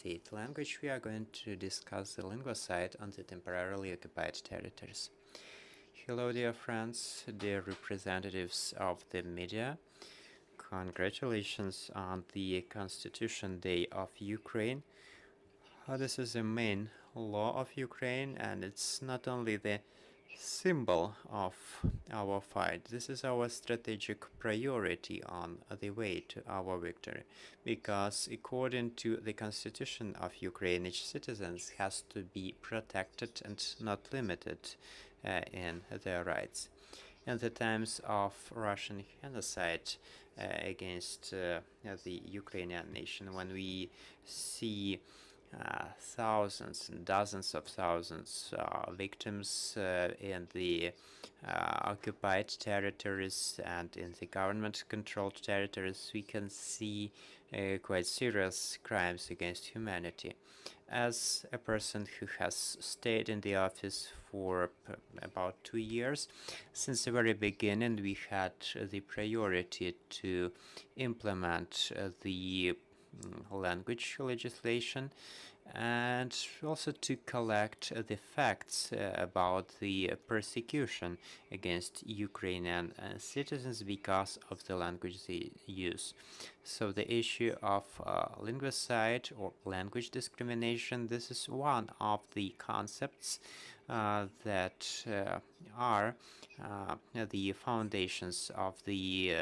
state language, we are going to discuss the linguicide on the temporarily occupied territories. Hello, dear friends, dear representatives of the media. Congratulations on the Constitution Day of Ukraine. This is the main law of Ukraine, and it's not only the symbol of our fight. This is our strategic priority on the way to our victory, because according to the Constitution of Ukraine, each citizen has to be protected and not limited in their rights. In the times of Russian genocide against the Ukrainian nation, when we see thousands and dozens of thousands victims in the occupied territories and in the government-controlled territories, we can see quite serious crimes against humanity. As a person who has stayed in the office for about 2 years, since the very beginning we had the priority to implement the language legislation and also to collect the facts about the persecution against Ukrainian citizens because of the language they use. So the issue of linguicide or language discrimination, this is one of the concepts that are the foundations of the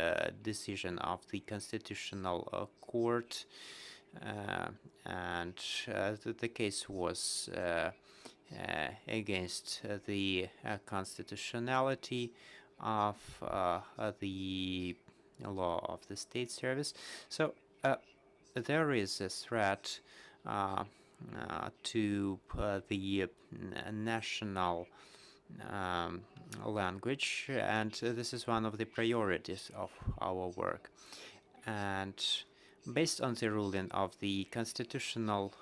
decision of the Constitutional Court, and the case was against the constitutionality of the law of the state service. So there is a threat to the national language, and this is one of the priorities of our work. And based on the ruling of the Constitutional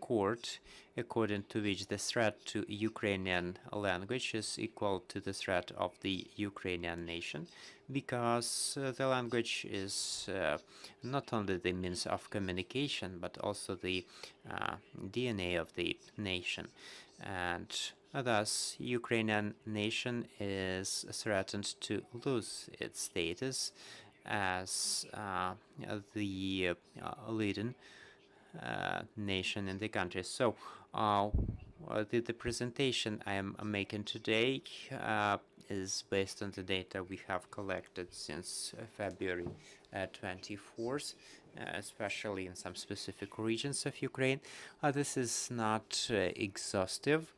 Court, according to which the threat to Ukrainian language is equal to the threat of the Ukrainian nation, because the language is not only the means of communication, but also the DNA of the nation. And thus, Ukrainian nation is threatened to lose its status as the leading nation in the country. So the presentation I am making today is based on the data we have collected since February 24th, especially in some specific regions of Ukraine. This is not exhaustive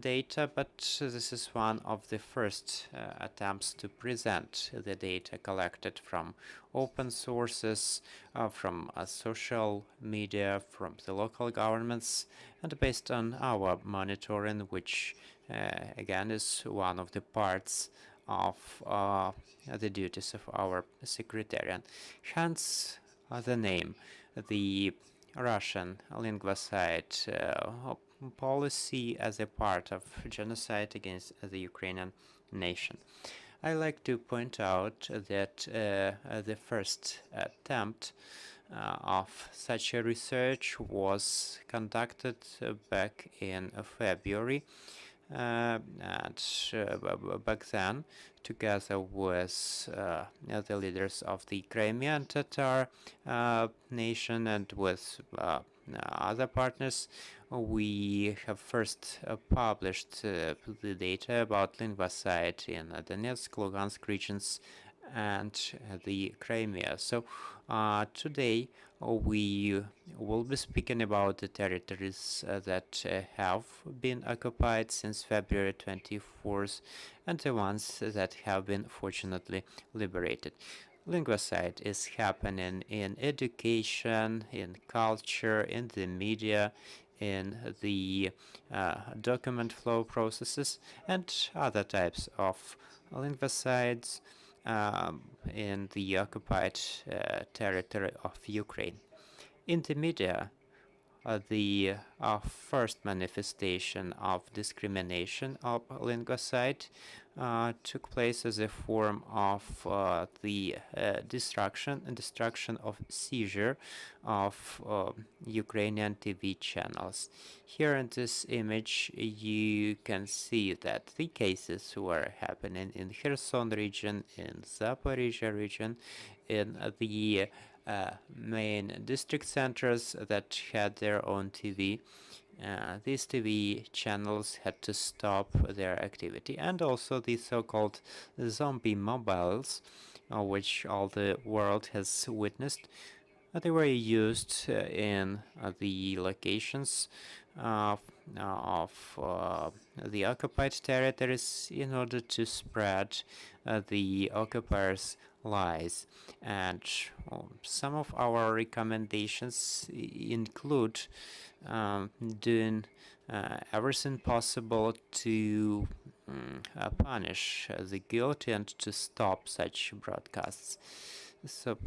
data, but this is one of the first attempts to present the data collected from open sources, from social media, from the local governments, and based on our monitoring, which again is one of the parts of the duties of our secretariat. Hence the name, the Russian linguicide policy as a part of genocide against the Ukrainian nation. I like to point out that the first attempt of such a research was conducted back in February, and back then, together with the leaders of the Crimean Tatar nation and with other partners, we have first published the data about linguicide in Donetsk, Lugansk regions, and the Crimea. So today we will be speaking about the territories that have been occupied since February 24th and the ones that have been fortunately liberated. Linguicide is happening in education, in culture, in the media, in the document flow processes, and other types of linguicides in the occupied territory of Ukraine. In the media, the first manifestation of discrimination of linguicide took place as a form of the destruction of seizure of Ukrainian TV channels. Here in this image, you can see that the cases were happening in Kherson region, in Zaporizhia region, in the main district centers that had their own TV. These TV channels had to stop their activity, and also the so-called zombie mobiles, which all the world has witnessed. They were used in the locations of the occupied territories in order to spread the occupiers' lies. And some of our recommendations include doing everything possible to punish the guilty and to stop such broadcasts. So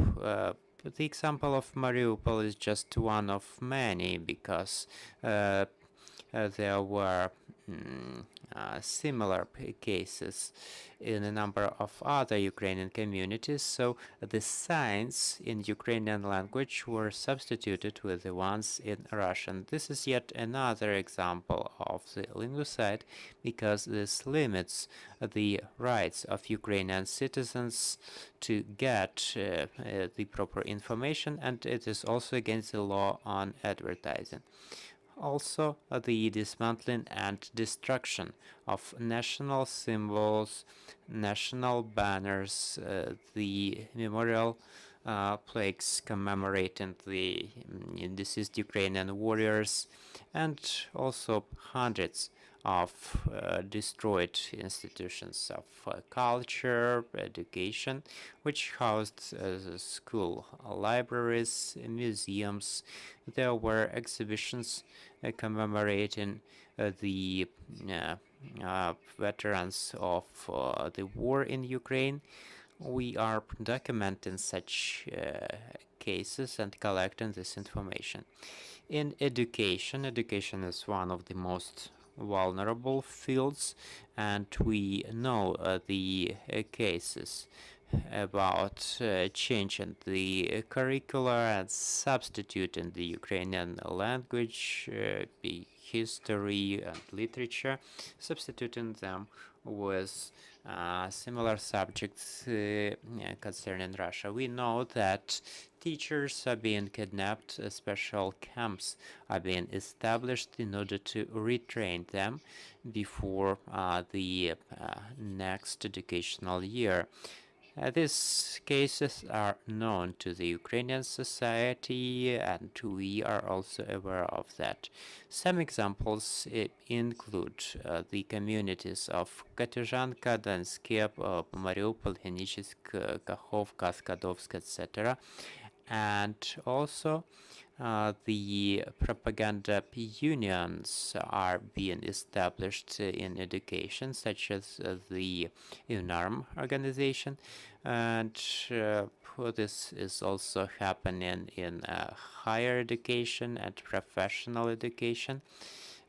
the example of Mariupol is just one of many, because there were similar cases in a number of other Ukrainian communities, so the signs in Ukrainian language were substituted with the ones in Russian. This is yet another example of the linguicide, because this limits the rights of Ukrainian citizens to get the proper information, and it is also against the law on advertising. Also, the dismantling and destruction of national symbols, national banners, the memorial plaques commemorating the deceased Ukrainian warriors, and also hundreds of destroyed institutions of culture, education, which housed school libraries, museums. There were exhibitions commemorating the veterans of the war in Ukraine. We are documenting such cases and collecting this information. In education is one of the most vulnerable fields, and we know the cases about changing the curricula and substituting the Ukrainian language, the history and literature, substituting them with similar subjects concerning Russia. We know that teachers are being kidnapped, special camps are being established in order to retrain them before the next educational year. These cases are known to the Ukrainian society, and we are also aware of that. Some examples include the communities of Katyzhanka, Donetsk, Mariupol, Henichsk, Kakhovka, Skadovsk, etc. And also the propaganda unions are being established in education, such as the UNARM organization, and this is also happening in higher education and professional education,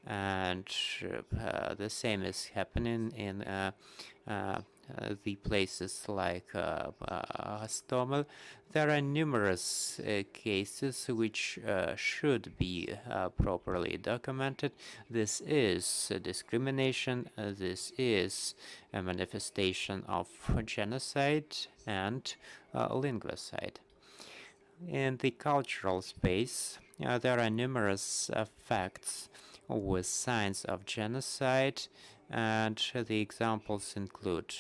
and the same is happening in the places like Hostomel. There are numerous cases which should be properly documented. This is discrimination. This is a manifestation of genocide and linguicide. In the cultural space, there are numerous facts with signs of genocide, and the examples include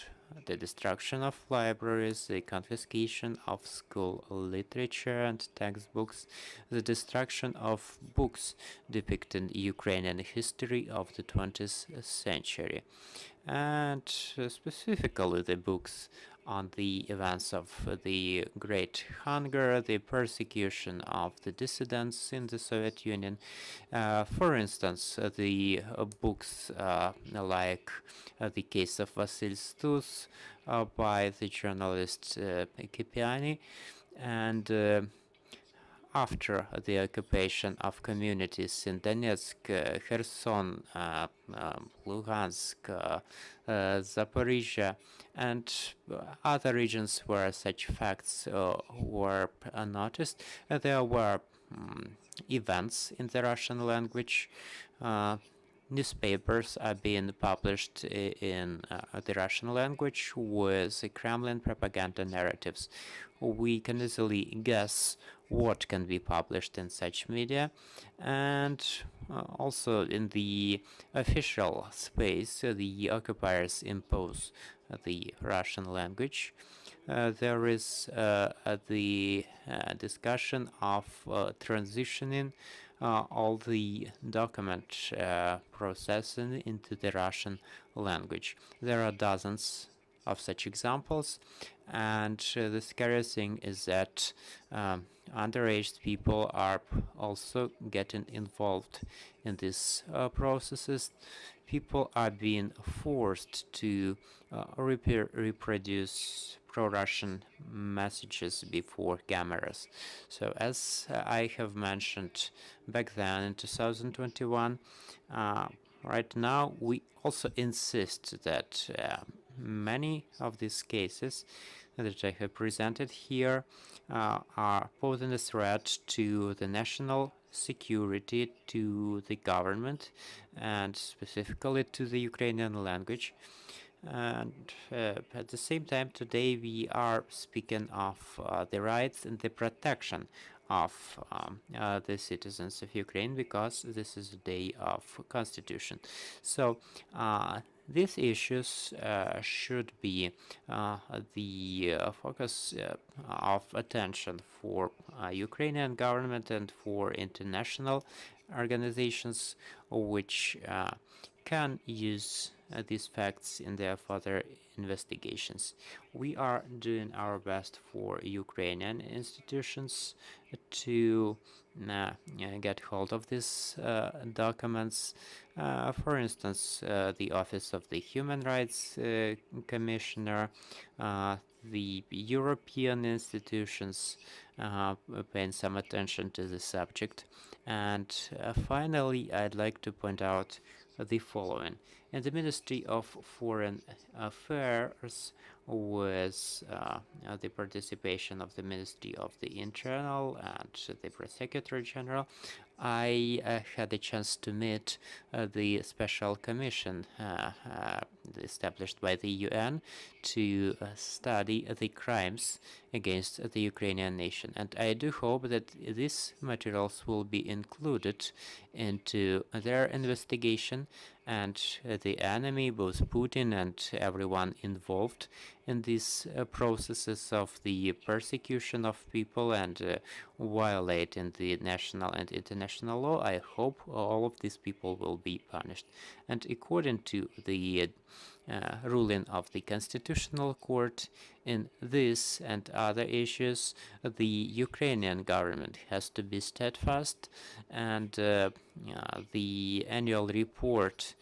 the destruction of libraries, the confiscation of school literature and textbooks, the destruction of books depicting Ukrainian history of the 20th century, and specifically the books on the events of the Great Hunger, the persecution of the dissidents in the Soviet Union. For instance, the books like the case of Vasil Stus by the journalist Kipiani, and after the occupation of communities in Donetsk, Kherson, Luhansk, Zaporizhia, and other regions where such facts were noticed, there were events in the Russian language. Uh, Newspapers are being published in the Russian language with the Kremlin propaganda narratives. We can easily guess what can be published in such media, and also in the official space, the occupiers impose the Russian language. There is the discussion of transitioning all the document processing into the Russian language. There are dozens of such examples, and the scariest thing is that underage people are also getting involved in these processes. People are being forced to reproduce pro-Russian messages before cameras. So as I have mentioned back then in 2021, right now we also insist that many of these cases that I have presented here are posing a threat to the national security, to the government, and specifically to the Ukrainian language. And at the same time, today we are speaking of the rights and the protection of the citizens of Ukraine, because this is the day of Constitution. So these issues should be the focus of attention for Ukrainian government and for international organizations which can use these facts in their further investigations. We are doing our best for Ukrainian institutions to get hold of these documents. For instance, the Office of the Human Rights Commissioner, the European institutions paying some attention to the subject. And finally, I'd like to point out the following. In the Ministry of Foreign Affairs, with the participation of the Ministry of the Internal and the Press Secretary General, I had a chance to meet the special commission established by the UN to study the crimes against the Ukrainian nation. And I do hope that these materials will be included into their investigation, and the enemy, both Putin and everyone involved in these processes of the persecution of people and violating the national and international law, I hope all of these people will be punished. And according to the ruling of the Constitutional Court in this and other issues, the Ukrainian government has to be steadfast, and the annual report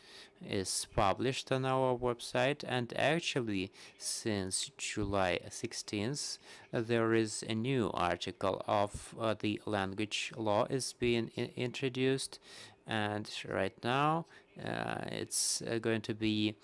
is published on our website. And actually, since July 16th, there is a new article of the language law is being introduced, and right now it's going to be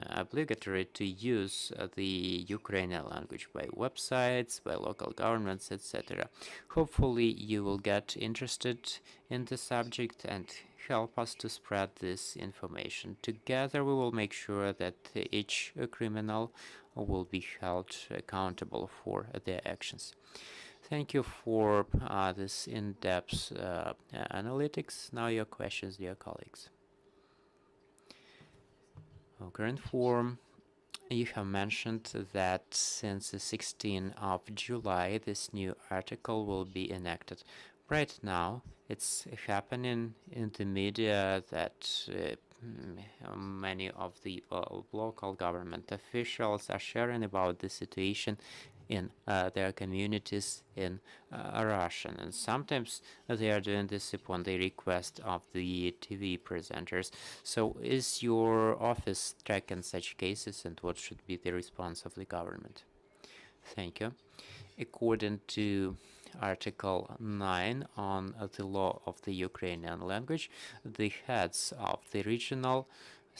obligatory to use the Ukrainian language by websites, by local governments, etc. Hopefully you will get interested in the subject and help us to spread this information. Together we will make sure that each criminal will be held accountable for their actions. Thank you for this in-depth analytics. Now your questions, dear colleagues. Current form, you have mentioned that since the 16th of July, this new article will be enacted. Right now, it's happening in the media that many of the local government officials are sharing about the situation in their communities in Russian, and sometimes they are doing this upon the request of the TV presenters. So is your office tracking such cases, and what should be the response of the government? Thank you. According to Article 9 on the law of the Ukrainian language, the heads of the regional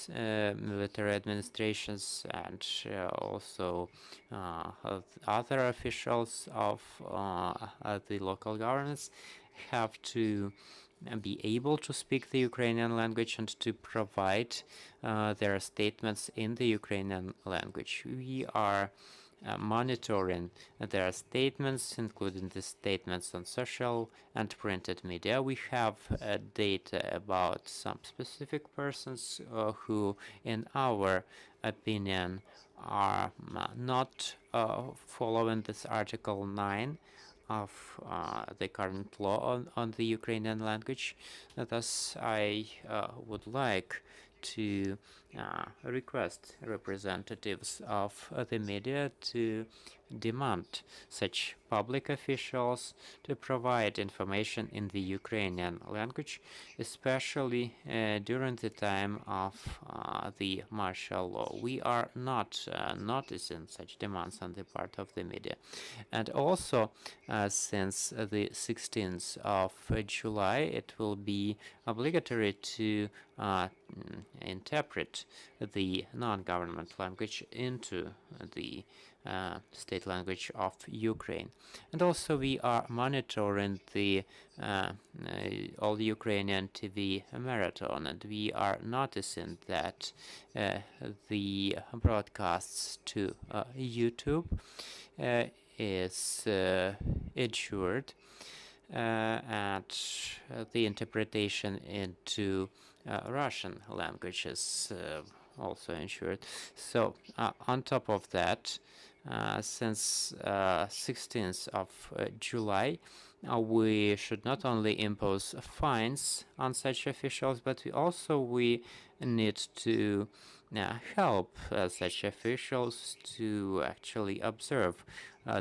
military administrations and also other officials of the local governments have to be able to speak the Ukrainian language and to provide their statements in the Ukrainian language. We are monitoring their statements, including the statements on social and printed media. We have data about some specific persons who, in our opinion, are not following this Article 9 of the current law on the Ukrainian language. Thus, I would like to request representatives of the media to demand such public officials to provide information in the Ukrainian language, especially during the time of the martial law. We are not noticing such demands on the part of the media. And also, since the 16th of July, it will be obligatory to interpret the non-government language into the state language of Ukraine. And also we are monitoring the All Ukrainian TV marathon, and we are noticing that the broadcasts to YouTube is ensured, and the interpretation into Russian languages also ensured. So on top of that, since 16th of July, we should not only impose fines on such officials, but we need to help such officials to actually observe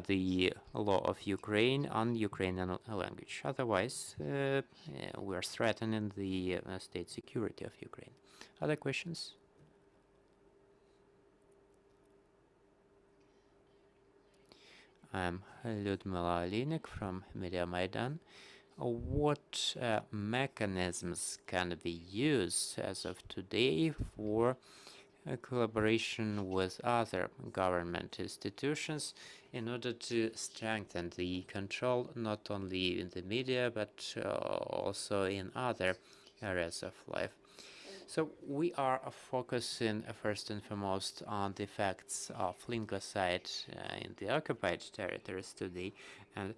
the law of Ukraine on Ukrainian language. Otherwise, we are threatening the state security of Ukraine. Other questions? I'm Lyudmila Alinik from Media Maidan. What mechanisms can be used as of today for collaboration with other government institutions in order to strengthen the control not only in the media but also in other areas of life? So we are focusing first and foremost on the facts of linguicide in the occupied territories today, and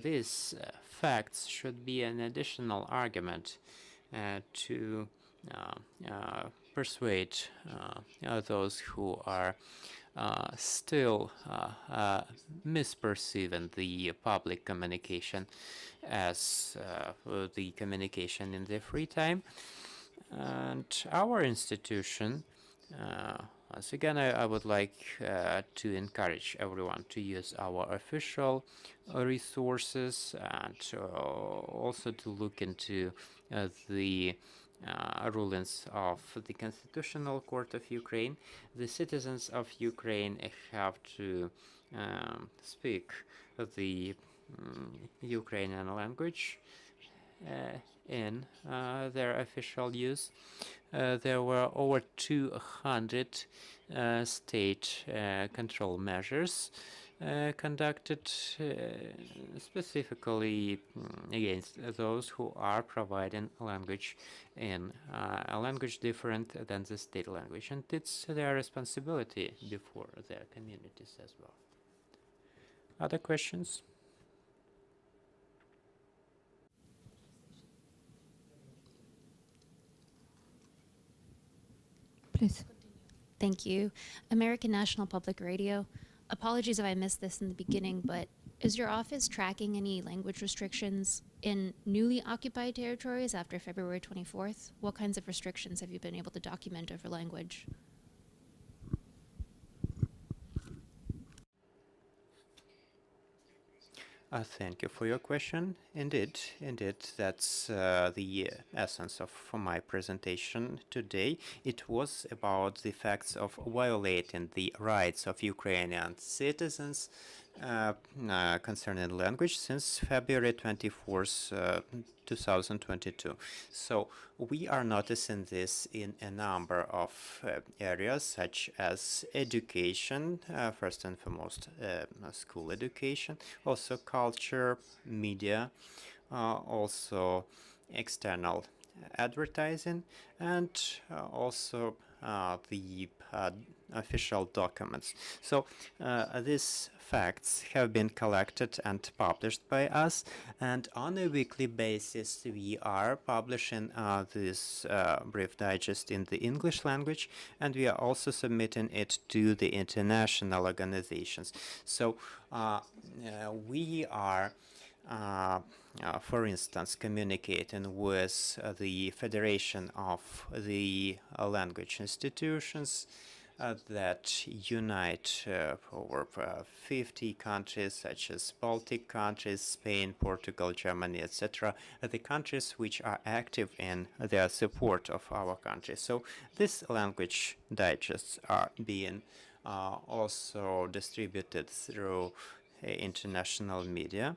these facts should be an additional argument to persuade those who are still misperceiving the public communication as the communication in their free time. And our institution, once again, I would like to encourage everyone to use our official resources and also to look into the rulings of the Constitutional Court of Ukraine. The citizens of Ukraine have to speak the Ukrainian language in their official use. There were over 200 state control measures conducted specifically against those who are providing language in a language different than the state language, and it's their responsibility before their communities as well. Other questions? Please. Thank you. American National Public Radio. Apologies if I missed this in the beginning, but is your office tracking any language restrictions in newly occupied territories after February 24th? What kinds of restrictions have you been able to document over language? Thank you for your question. Indeed, that's the essence of my presentation today. It was about the facts of violating the rights of Ukrainian citizens concerning language since February 24th, 2022. So we are noticing this in a number of areas, such as education, first and foremost, school education, also culture, media, also external advertising, and also the official documents. So these facts have been collected and published by us, and on a weekly basis we are publishing this brief digest in the English language, and we are also submitting it to the international organizations. So we are for instance, communicating with the Federation of the Language Institutions that unite over 50 countries, such as Baltic countries, Spain, Portugal, Germany, etc., the countries which are active in their support of our country. So these language digests are being also distributed through international media.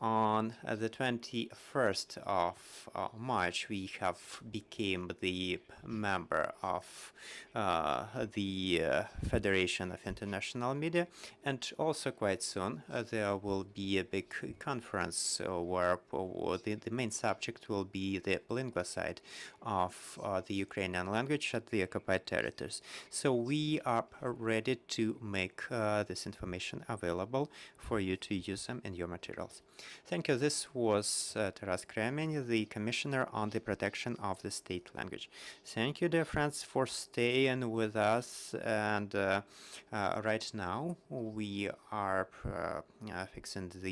On the 21st of March, we have became the member of the Federation of International Media, and also quite soon there will be a big conference where the main subject will be the linguicide of the Ukrainian language at the occupied territories. So we are ready to make this information available for you to use them in your materials. Thank you. This was Taras Kremin, the Commissioner on the Protection of the State Language. Thank you, dear friends, for staying with us. And right now, we are fixing the